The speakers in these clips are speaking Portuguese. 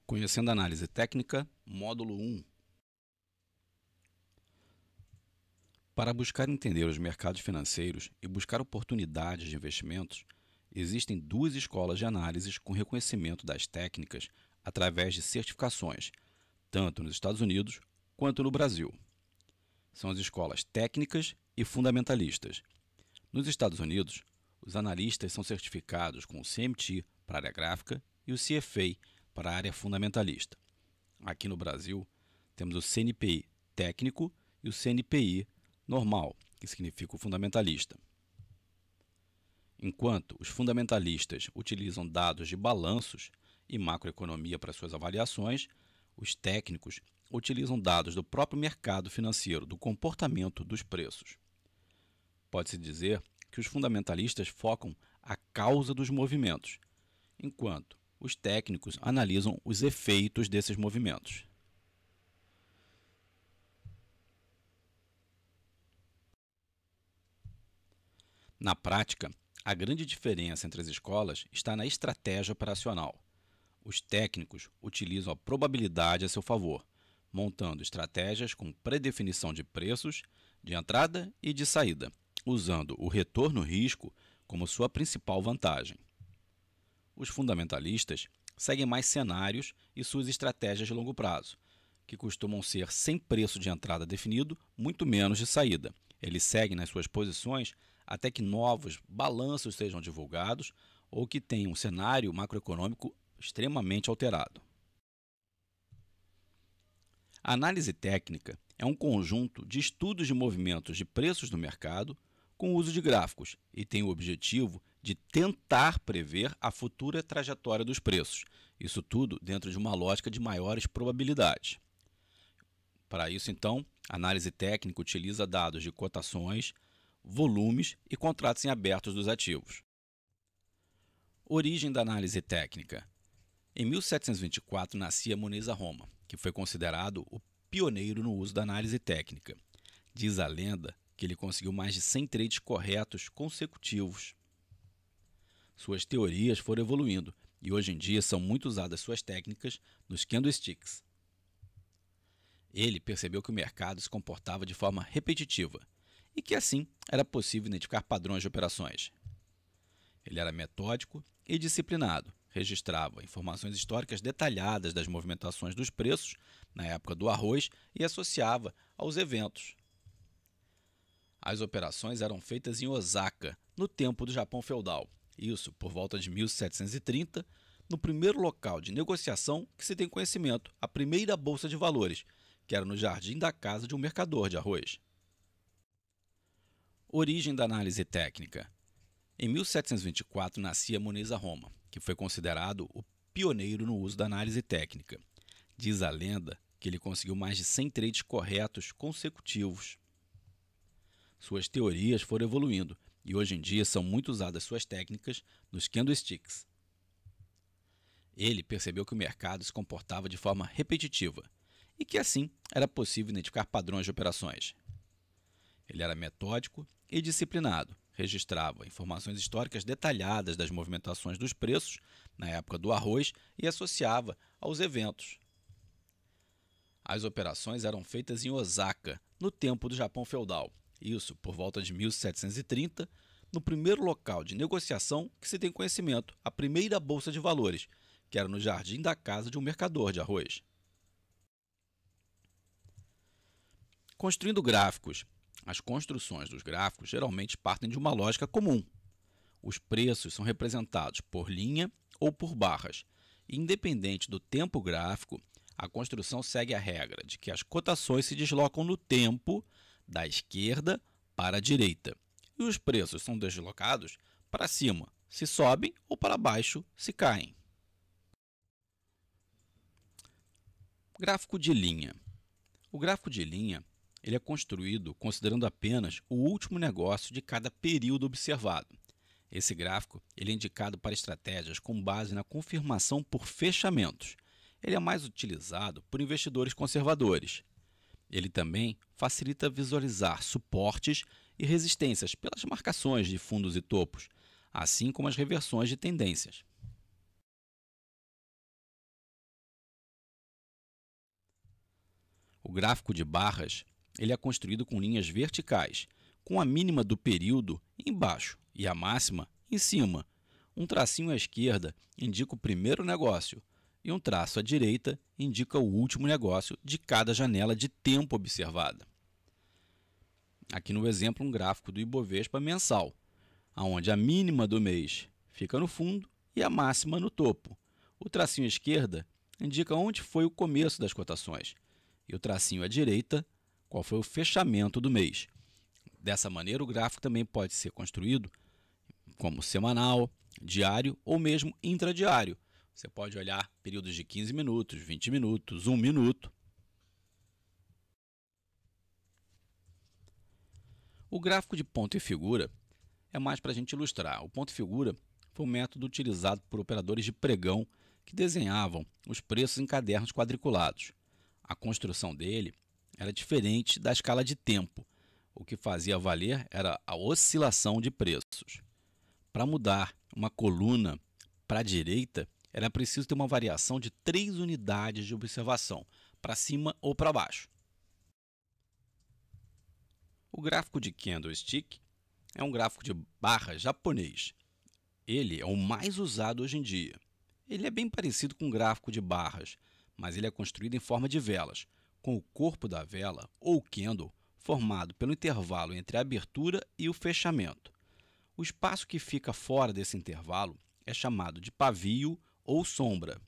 Conhecendo a análise técnica, módulo 1. Para buscar entender os mercados financeiros e buscar oportunidades de investimentos, existem duas escolas de análises com reconhecimento das técnicas através de certificações, tanto nos Estados Unidos quanto no Brasil. São as escolas técnicas e fundamentalistas. Nos Estados Unidos, os analistas são certificados com o CMT para a área gráfica e o CFA para a área fundamentalista. Aqui no Brasil, temos o CNPI técnico e o CNPI normal, que significa o fundamentalista. Enquanto os fundamentalistas utilizam dados de balanços e macroeconomia para suas avaliações, os técnicos utilizam dados do próprio mercado financeiro, do comportamento dos preços. Pode-se dizer que os fundamentalistas focam a causa dos movimentos, enquanto os técnicos analisam os efeitos desses movimentos. Na prática, a grande diferença entre as escolas está na estratégia operacional. Os técnicos utilizam a probabilidade a seu favor, montando estratégias com predefinição de preços, de entrada e de saída, usando o retorno-risco como sua principal vantagem. Os fundamentalistas seguem mais cenários e suas estratégias de longo prazo, que costumam ser sem preço de entrada definido, muito menos de saída. Eles seguem nas suas posições até que novos balanços sejam divulgados ou que tenham um cenário macroeconômico extremamente alterado. A análise técnica é um conjunto de estudos de movimentos de preços no mercado com o uso de gráficos e tem o objetivo de tentar prever a futura trajetória dos preços. Isso tudo dentro de uma lógica de maiores probabilidades. Para isso, então, a análise técnica utiliza dados de cotações, volumes e contratos em abertos dos ativos. Origem da análise técnica. Em 1724 nascia Muniz a Roma, que foi considerado o pioneiro no uso da análise técnica. Diz a lenda que ele conseguiu mais de 100 trades corretos consecutivos. Suas teorias foram evoluindo e hoje em dia são muito usadas suas técnicas nos candlesticks. Ele percebeu que o mercado se comportava de forma repetitiva e que assim era possível identificar padrões de operações. Ele era metódico e disciplinado, registrava informações históricas detalhadas das movimentações dos preços na época do arroz e associava aos eventos. As operações eram feitas em Osaka, no tempo do Japão feudal, isso por volta de 1730, no primeiro local de negociação que se tem conhecimento, a primeira bolsa de valores, que era no jardim da casa de um mercador de arroz. Origem da análise técnica. Em 1724 nascia Muniz a Roma, que foi considerado o pioneiro no uso da análise técnica. Diz a lenda que ele conseguiu mais de 100 trades corretos consecutivos. Suas teorias foram evoluindo e hoje em dia são muito usadas suas técnicas nos candlesticks. Ele percebeu que o mercado se comportava de forma repetitiva e que assim era possível identificar padrões de operações. Ele era metódico e disciplinado, registrava informações históricas detalhadas das movimentações dos preços na época do arroz e associava aos eventos. As operações eram feitas em Osaka, no tempo do Japão feudal, isso por volta de 1730, no primeiro local de negociação que se tem conhecimento, a primeira bolsa de valores, que era no jardim da casa de um mercador de arroz. Construindo gráficos. As construções dos gráficos geralmente partem de uma lógica comum. Os preços são representados por linha ou por barras. E, independente do tempo gráfico, a construção segue a regra de que as cotações se deslocam no tempo da esquerda para a direita. E os preços são deslocados para cima, se sobem, ou para baixo, se caem. Gráfico de linha. O gráfico de linha ele é construído considerando apenas o último negócio de cada período observado. Esse gráfico ele é indicado para estratégias com base na confirmação por fechamentos. Ele é mais utilizado por investidores conservadores. Ele também facilita visualizar suportes e resistências pelas marcações de fundos e topos, assim como as reversões de tendências. gráfico de barras ele é construído com linhas verticais, com a mínima do período embaixo e a máxima em cima. Um tracinho à esquerda indica o primeiro negócio e um traço à direita indica o último negócio de cada janela de tempo observada. Aqui no exemplo, um gráfico do Ibovespa mensal, onde a mínima do mês fica no fundo e a máxima no topo. O tracinho à esquerda indica onde foi o começo das cotações e o tracinho à direita qual foi o fechamento do mês. Dessa maneira, o gráfico também pode ser construído como semanal, diário ou mesmo intradiário. Você pode olhar períodos de 15 minutos, 20 minutos, 1 minuto. O gráfico de ponto e figura é mais para a gente ilustrar. O ponto e figura foi um método utilizado por operadores de pregão que desenhavam os preços em cadernos quadriculados. A construção dele era diferente da escala de tempo. O que fazia valer era a oscilação de preços. Para mudar uma coluna para a direita, era preciso ter uma variação de 3 unidades de observação, para cima ou para baixo. O gráfico de candlestick é um gráfico de barra japonês. Ele é o mais usado hoje em dia. Ele é bem parecido com um gráfico de barras, mas ele é construído em forma de velas, com o corpo da vela, ou candle, formado pelo intervalo entre a abertura e o fechamento. O espaço que fica fora desse intervalo é chamado de pavio ou sombra.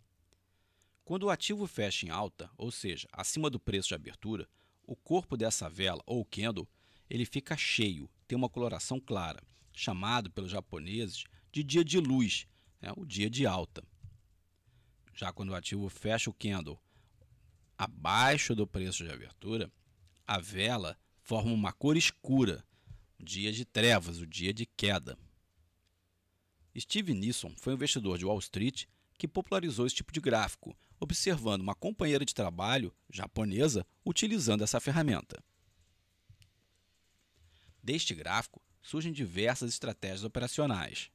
Quando o ativo fecha em alta, ou seja, acima do preço de abertura, o corpo dessa vela ou candle ele fica cheio, tem uma coloração clara, chamado pelos japoneses de dia de luz, o dia de alta. Já quando o ativo fecha o candle abaixo do preço de abertura, a vela forma uma cor escura, o dia de trevas, o dia de queda. Steve Nissen foi um investidor de Wall Street que popularizou esse tipo de gráfico, observando uma companheira de trabalho japonesa utilizando essa ferramenta. Deste gráfico surgem diversas estratégias operacionais.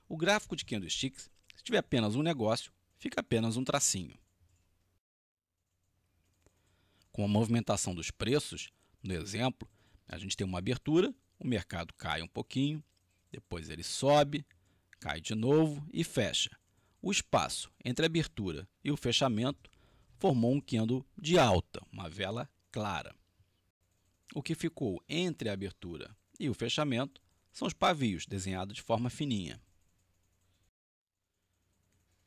O gráfico de candlesticks, se tiver apenas um negócio, fica apenas um tracinho. Com a movimentação dos preços, no exemplo, a gente tem uma abertura, o mercado cai um pouquinho, depois ele sobe, cai de novo e fecha. O espaço entre a abertura e o fechamento formou um candle de alta, uma vela clara. O que ficou entre a abertura e o fechamento são os pavios desenhados de forma fininha.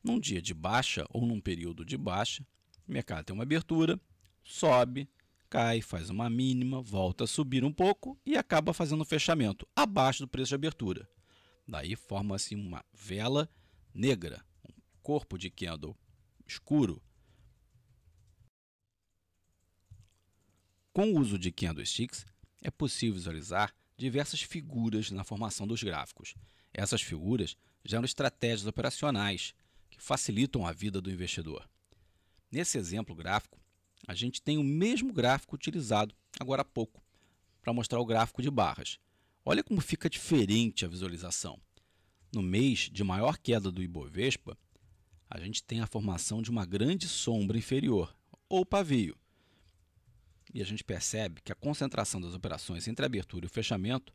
Num dia de baixa ou num período de baixa, o mercado tem uma abertura, sobe, cai, faz uma mínima, volta a subir um pouco e acaba fazendo um fechamento abaixo do preço de abertura. Daí forma-se uma vela negra, um corpo de candle escuro. Com o uso de candlesticks, é possível visualizar diversas figuras na formação dos gráficos. Essas figuras geram estratégias operacionais que facilitam a vida do investidor. Nesse exemplo gráfico, a gente tem o mesmo gráfico utilizado agora há pouco para mostrar o gráfico de barras. Olha como fica diferente a visualização. No mês de maior queda do Ibovespa, a gente tem a formação de uma grande sombra inferior, ou pavio. E a gente percebe que a concentração das operações entre a abertura e o fechamento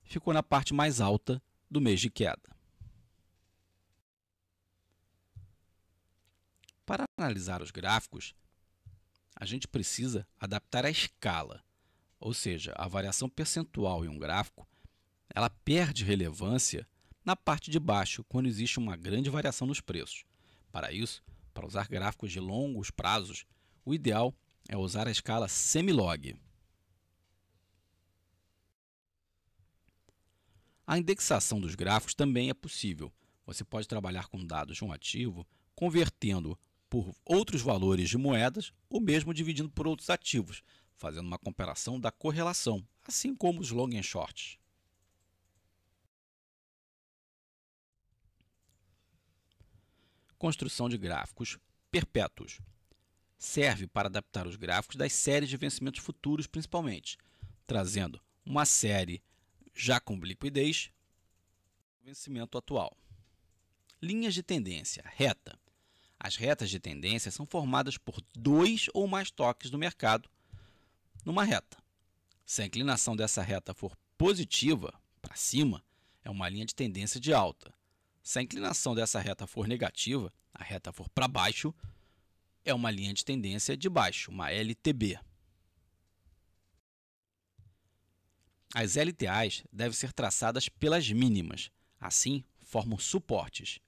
ficou na parte mais alta do mês de queda. Para analisar os gráficos, a gente precisa adaptar a escala, ou seja, a variação percentual em um gráfico, ela perde relevância na parte de baixo, quando existe uma grande variação nos preços. Para isso, para usar gráficos de longos prazos, o ideal é usar a escala Semilog. A indexação dos gráficos também é possível. Você pode trabalhar com dados de um ativo, convertendo por outros valores de moedas ou mesmo dividindo por outros ativos, fazendo uma comparação da correlação, assim como os long and shorts. Construção de gráficos perpétuos. Serve para adaptar os gráficos das séries de vencimentos futuros, principalmente, trazendo uma série já com liquidez ao vencimento atual. Linhas de tendência reta. As retas de tendência são formadas por 2 ou mais toques do mercado numa reta. Se a inclinação dessa reta for positiva, para cima, é uma linha de tendência de alta. Se a inclinação dessa reta for negativa, a reta for para baixo, é uma linha de tendência de baixo, uma LTB. As LTAs devem ser traçadas pelas mínimas, assim formam suportes.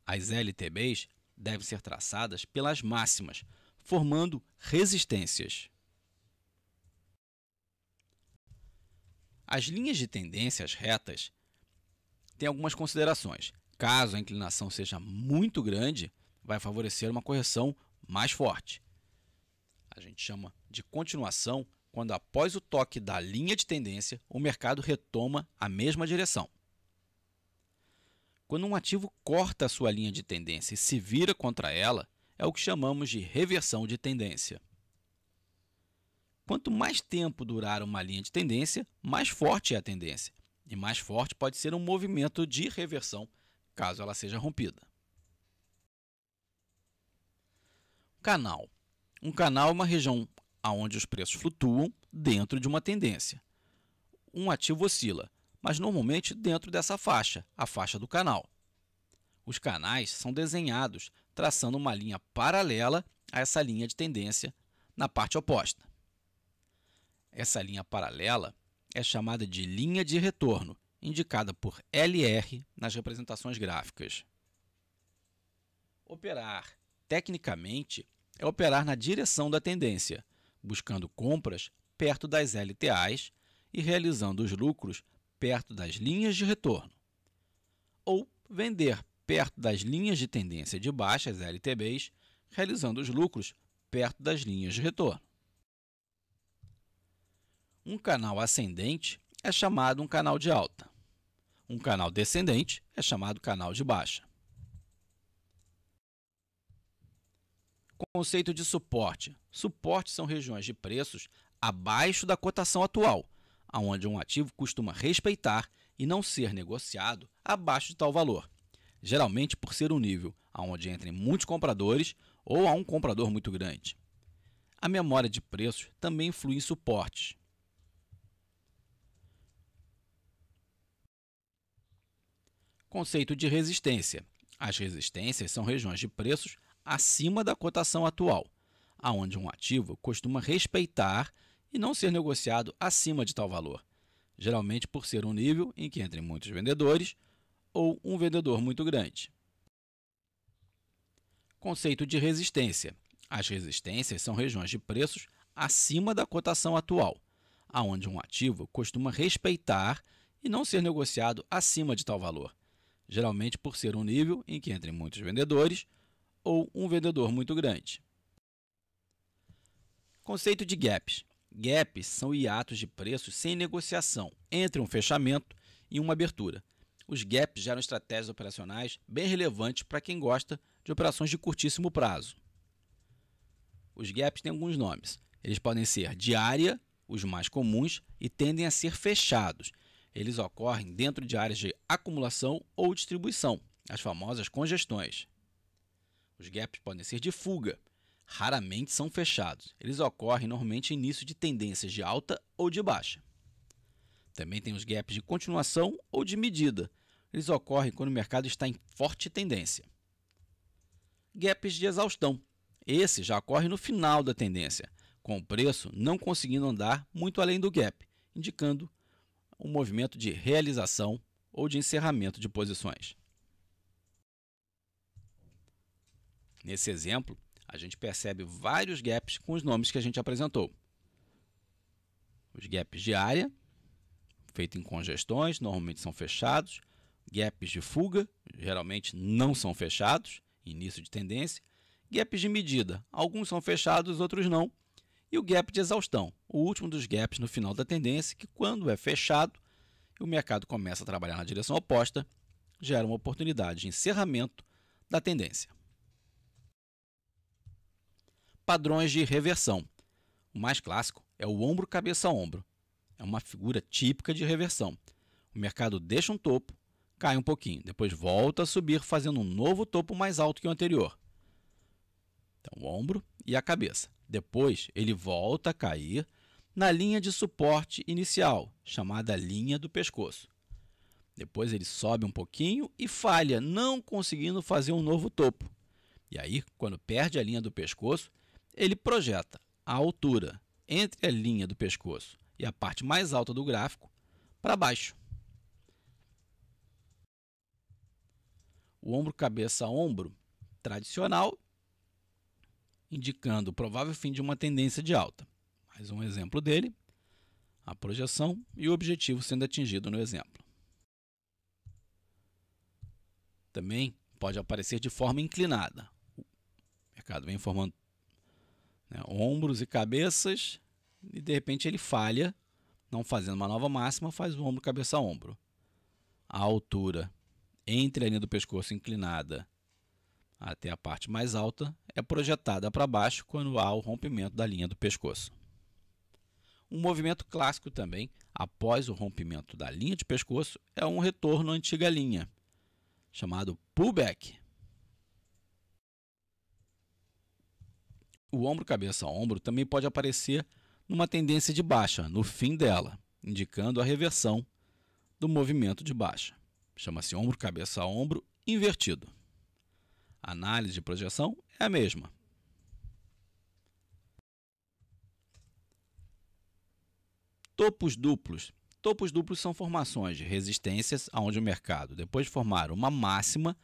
As LTBs devem ser traçadas pelas máximas, formando resistências. As linhas de tendências retas têm algumas considerações. Caso a inclinação seja muito grande, vai favorecer uma correção mais forte. A gente chama de continuação quando, após o toque da linha de tendência, o mercado retoma a mesma direção. Quando um ativo corta a sua linha de tendência e se vira contra ela, é o que chamamos de reversão de tendência. Quanto mais tempo durar uma linha de tendência, mais forte é a tendência, e mais forte pode ser um movimento de reversão, caso ela seja rompida. Canal. Um canal é uma região onde os preços flutuam dentro de uma tendência. Um ativo oscila, mas normalmente dentro dessa faixa, a faixa do canal. Os canais são desenhados traçando uma linha paralela a essa linha de tendência na parte oposta. Essa linha paralela é chamada de linha de retorno, indicada por LR nas representações gráficas. Operar tecnicamente é operar na direção da tendência, buscando compras perto das LTAs e realizando os lucros perto das linhas de retorno, ou vender perto das linhas de tendência de baixa, as LTBs, realizando os lucros perto das linhas de retorno. Um canal ascendente é chamado um canal de alta. Um canal descendente é chamado canal de baixa. Conceito de suporte. Suportes são regiões de preços abaixo da cotação atual, onde um ativo costuma respeitar e não ser negociado abaixo de tal valor, geralmente por ser um nível onde entrem muitos compradores ou há um comprador muito grande. A memória de preços também influi em suportes. Conceito de resistência. As resistências são regiões de preços acima da cotação atual, aonde um ativo costuma respeitar e não ser negociado acima de tal valor, geralmente por ser um nível em que entrem muitos vendedores ou um vendedor muito grande. Conceito de resistência. As resistências são regiões de preços acima da cotação atual, aonde um ativo costuma respeitar e não ser negociado acima de tal valor, geralmente por ser um nível em que entrem muitos vendedores ou um vendedor muito grande. Conceito de gaps. Gaps são hiatos de preços sem negociação entre um fechamento e uma abertura. Os gaps geram estratégias operacionais bem relevantes para quem gosta de operações de curtíssimo prazo. Os gaps têm alguns nomes. Eles podem ser diária, os mais comuns, e tendem a ser fechados. Eles ocorrem dentro de áreas de acumulação ou distribuição, as famosas congestões. Os gaps podem ser de fuga, raramente são fechados. Eles ocorrem normalmente em início de tendências de alta ou de baixa. Também tem os gaps de continuação ou de medida. Eles ocorrem quando o mercado está em forte tendência. Gaps de exaustão. Esse já ocorre no final da tendência, com o preço não conseguindo andar muito além do gap, indicando um movimento de realização ou de encerramento de posições. Nesse exemplo, a gente percebe vários gaps com os nomes que a gente apresentou. Os gaps de área, feito em congestões, normalmente são fechados. Gaps de fuga, geralmente não são fechados, início de tendência. Gaps de medida, alguns são fechados, outros não. E o gap de exaustão, o último dos gaps no final da tendência, que quando é fechado e o mercado começa a trabalhar na direção oposta, gera uma oportunidade de encerramento da tendência. Padrões de reversão. O mais clássico é o ombro cabeça a ombro. É uma figura típica de reversão. O mercado deixa um topo, cai um pouquinho, depois volta a subir fazendo um novo topo mais alto que o anterior. Então, o ombro e a cabeça. Depois, ele volta a cair na linha de suporte inicial, chamada linha do pescoço. Depois ele sobe um pouquinho e falha, não conseguindo fazer um novo topo. E aí, quando perde a linha do pescoço, ele projeta a altura entre a linha do pescoço e a parte mais alta do gráfico para baixo. O ombro, cabeça, ombro tradicional, indicando o provável fim de uma tendência de alta. Mais um exemplo dele, a projeção e o objetivo sendo atingido no exemplo. Também pode aparecer de forma inclinada. O mercado vem formando ombros e cabeças e de repente ele falha, não fazendo uma nova máxima, faz o ombro, cabeça, ombro. A altura entre a linha do pescoço inclinada até a parte mais alta é projetada para baixo quando há o rompimento da linha do pescoço. Um movimento clássico também, após o rompimento da linha de pescoço, é um retorno à antiga linha, chamado pullback. O ombro, cabeça, ombro também pode aparecer numa tendência de baixa, no fim dela, indicando a reversão do movimento de baixa. Chama-se ombro, cabeça, ombro invertido. A análise de projeção é a mesma. Topos duplos. Topos duplos são formações de resistências onde o mercado, depois de formar uma máxima,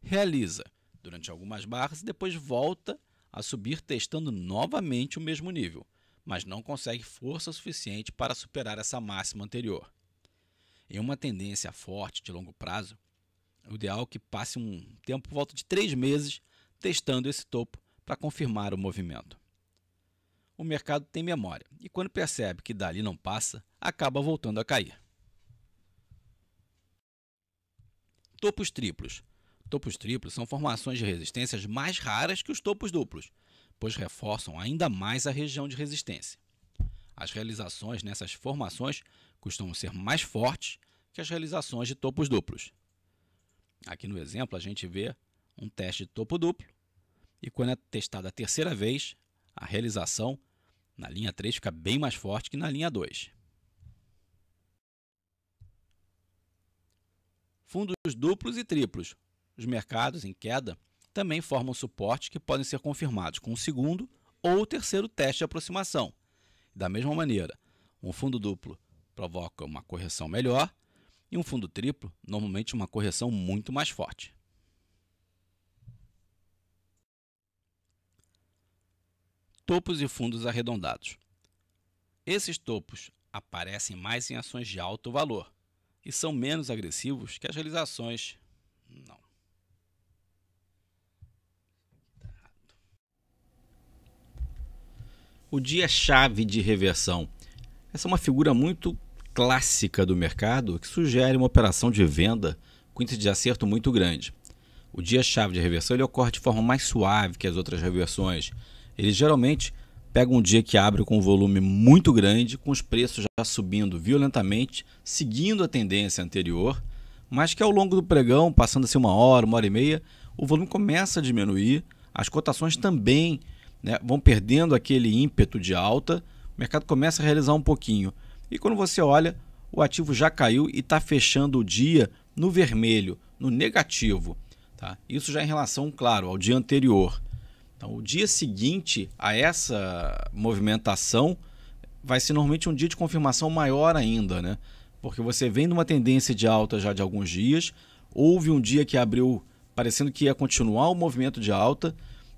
realiza durante algumas barras e depois volta a subir testando novamente o mesmo nível, mas não consegue força suficiente para superar essa máxima anterior. Em uma tendência forte de longo prazo, o ideal é que passe um tempo por volta de 3 meses testando esse topo para confirmar o movimento. O mercado tem memória e quando percebe que dali não passa, acaba voltando a cair. Topos triplos. Topos triplos são formações de resistências mais raras que os topos duplos, pois reforçam ainda mais a região de resistência. As realizações nessas formações costumam ser mais fortes que as realizações de topos duplos. Aqui no exemplo a gente vê um teste de topo duplo e quando é testada a terceira vez, a realização na linha 3 fica bem mais forte que na linha 2. Fundos duplos e triplos. Os mercados em queda também formam suportes que podem ser confirmados com o segundo ou o terceiro teste de aproximação. Da mesma maneira, um fundo duplo provoca uma correção melhor e um fundo triplo, normalmente uma correção muito mais forte. Topos e fundos arredondados. Esses topos aparecem mais em ações de alto valor e são menos agressivos que as realizações. O dia-chave de reversão. Essa é uma figura muito clássica do mercado que sugere uma operação de venda com índice de acerto muito grande. O dia-chave de reversão ele ocorre de forma mais suave que as outras reversões. Ele geralmente pega um dia que abre com um volume muito grande, com os preços já subindo violentamente, seguindo a tendência anterior, mas que ao longo do pregão, passando assim 1 hora e meia, o volume começa a diminuir, as cotações também vão perdendo aquele ímpeto de alta, o mercado começa a realizar um pouquinho. E quando você olha, o ativo já caiu e está fechando o dia no vermelho, no negativo. Tá? Isso já em relação, claro, ao dia anterior. Então, o dia seguinte a essa movimentação vai ser normalmente um dia de confirmação maior ainda, né? Porque você vem de uma tendência de alta já de alguns dias, houve um dia que abriu parecendo que ia continuar o movimento de alta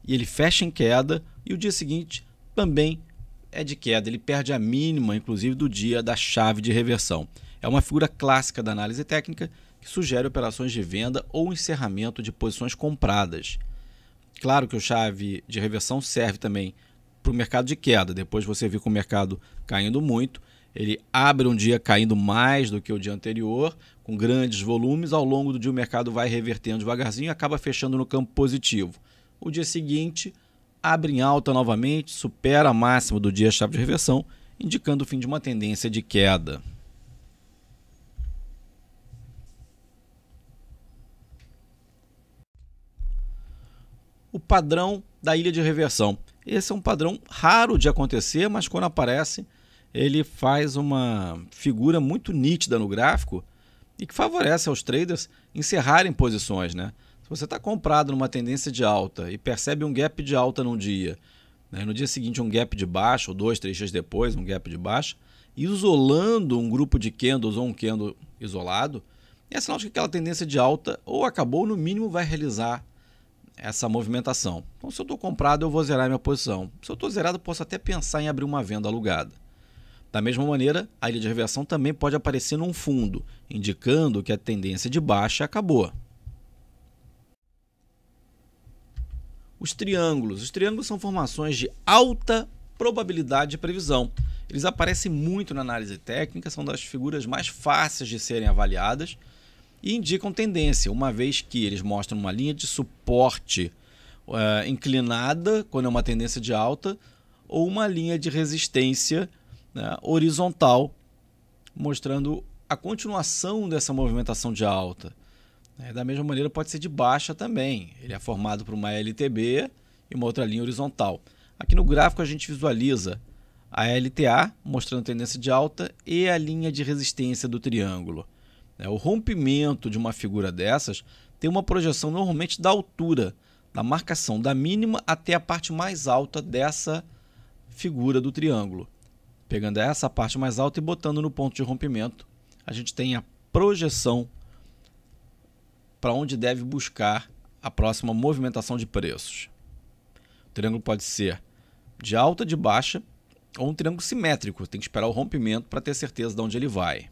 e ele fecha em queda e o dia seguinte também é de queda, ele perde a mínima, inclusive, do dia da chave de reversão. É uma figura clássica da análise técnica que sugere operações de venda ou encerramento de posições compradas. Claro que o chave de reversão serve também para o mercado de queda. Depois você vê com o mercado caindo muito, ele abre um dia caindo mais do que o dia anterior, com grandes volumes, ao longo do dia o mercado vai revertendo devagarzinho e acaba fechando no campo positivo. O dia seguinte abre em alta novamente, supera a máxima do dia-chave de reversão, indicando o fim de uma tendência de queda. padrão da ilha de reversão. Esse é um padrão raro de acontecer, mas quando aparece, ele faz uma figura muito nítida no gráfico e que favorece aos traders encerrarem posições, né? Se você está comprado numa tendência de alta e percebe um gap de alta num dia, né? No dia seguinte um gap de baixa, ou 2, 3 dias depois um gap de baixa, isolando um grupo de candles ou um candle isolado, é sinal de que aquela tendência de alta ou acabou ou no mínimo vai realizar essa movimentação. Então, se eu estou comprado, eu vou zerar minha posição. Se eu estou zerado, eu posso até pensar em abrir uma venda alugada. Da mesma maneira, a ilha de reversão também pode aparecer num fundo, indicando que a tendência de baixa acabou. Os triângulos. Os triângulos são formações de alta probabilidade de previsão. Eles aparecem muito na análise técnica, são das figuras mais fáceis de serem avaliadas e indicam tendência, uma vez que eles mostram uma linha de suporte inclinada, quando é uma tendência de alta, ou uma linha de resistência, né, horizontal, mostrando a continuação dessa movimentação de alta. Da mesma maneira, pode ser de baixa também. Ele é formado por uma LTB e uma outra linha horizontal. Aqui no gráfico a gente visualiza a LTA, mostrando tendência de alta, e a linha de resistência do triângulo. O rompimento de uma figura dessas tem uma projeção normalmente da altura, da marcação da mínima até a parte mais alta dessa figura do triângulo. Pegando essa parte mais alta e botando no ponto de rompimento, a gente tem a projeção para onde deve buscar a próxima movimentação de preços. O triângulo pode ser de alta, de baixa, ou um triângulo simétrico. Tem que esperar o rompimento para ter certeza de onde ele vai.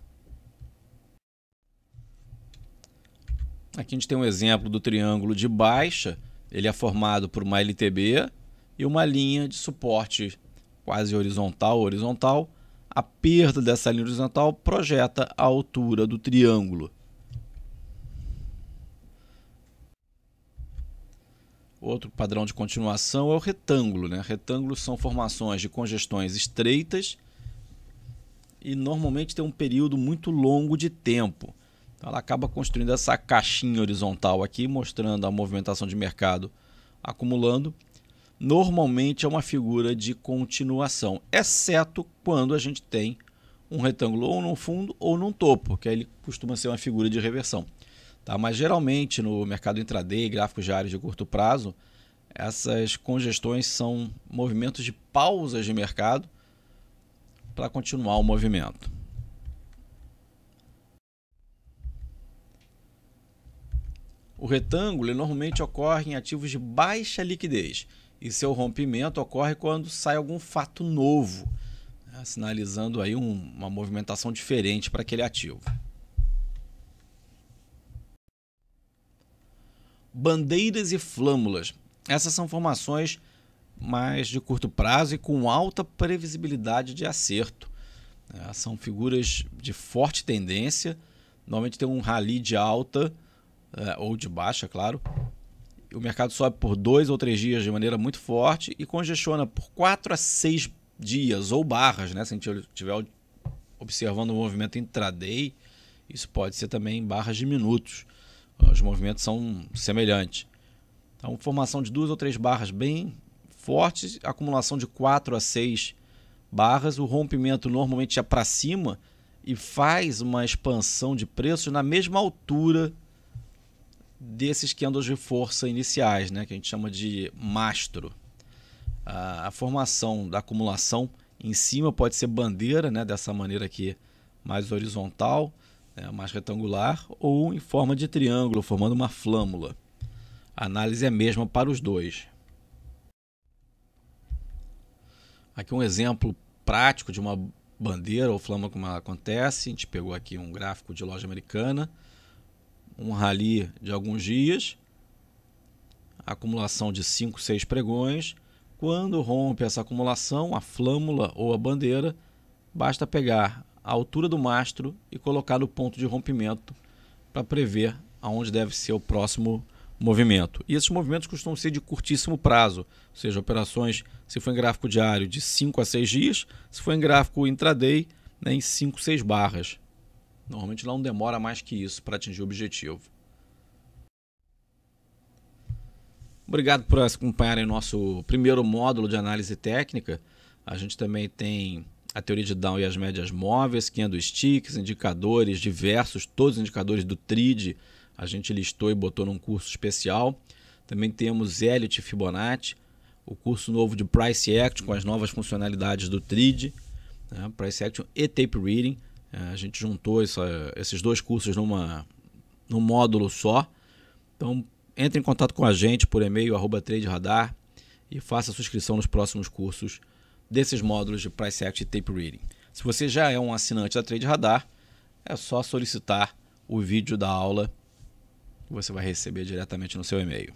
Aqui a gente tem um exemplo do triângulo de baixa. Ele é formado por uma LTB e uma linha de suporte quase horizontal. A perda dessa linha horizontal projeta a altura do triângulo. Outro padrão de continuação é o retângulo, né? Retângulos são formações de congestões estreitas e normalmente tem um período muito longo de tempo. Então, ela acaba construindo essa caixinha horizontal aqui, mostrando a movimentação de mercado acumulando. Normalmente é uma figura de continuação, exceto quando a gente tem um retângulo ou no fundo ou no topo, que aí ele costuma ser uma figura de reversão. Tá? Mas geralmente no mercado intraday, gráficos diários de curto prazo, essas congestões são movimentos de pausas de mercado para continuar o movimento. O retângulo ele normalmente ocorre em ativos de baixa liquidez e seu rompimento ocorre quando sai algum fato novo, né, sinalizando aí uma movimentação diferente para aquele ativo. Bandeiras e flâmulas. Essas são formações mais de curto prazo e com alta previsibilidade de acerto. São figuras de forte tendência, normalmente tem um rally de alta ou de baixa, claro. O mercado sobe por 2 ou 3 dias de maneira muito forte e congestiona por 4 a 6 dias ou barras, né? Se a gente estiver observando o movimento intraday, isso pode ser também barras de minutos. Os movimentos são semelhantes. Então, formação de 2 ou 3 barras bem fortes, acumulação de 4 a 6 barras, o rompimento normalmente é para cima e faz uma expansão de preços na mesma altura desses candles de força iniciais, né, que a gente chama de mastro. A formação da acumulação em cima pode ser bandeira, né, dessa maneira aqui, mais horizontal, mais retangular, ou em forma de triângulo, formando uma flâmula. A análise é a mesma para os dois. Aqui um exemplo prático de uma bandeira ou flâmula como ela acontece. A gente pegou aqui um gráfico de loja americana, um rally de alguns dias, acumulação de 5, 6 pregões. Quando rompe essa acumulação, a flâmula ou a bandeira, basta pegar a altura do mastro e colocar no ponto de rompimento para prever aonde deve ser o próximo movimento. E esses movimentos costumam ser de curtíssimo prazo, ou seja, operações, se for em gráfico diário, de 5 a 6 dias, se for em gráfico intraday, né, em 5, 6 barras. Normalmente não demora mais que isso para atingir o objetivo. Obrigado por acompanharem nosso primeiro módulo de análise técnica. A gente também tem a teoria de Down e as médias móveis, candlesticks, indicadores diversos, todos os indicadores do TRID a gente listou e botou num curso especial. Também temos Elliott e Fibonacci, o curso novo de Price Action com as novas funcionalidades do TRID, né? Price Action e Tape Reading. A gente juntou esses dois cursos num módulo só. Então, entre em contato com a gente por e-mail @traderadar e faça a sua inscrição nos próximos cursos desses módulos de Price Action e Tape Reading. Se você já é um assinante da Trade Radar, é só solicitar o vídeo da aula que você vai receber diretamente no seu e-mail.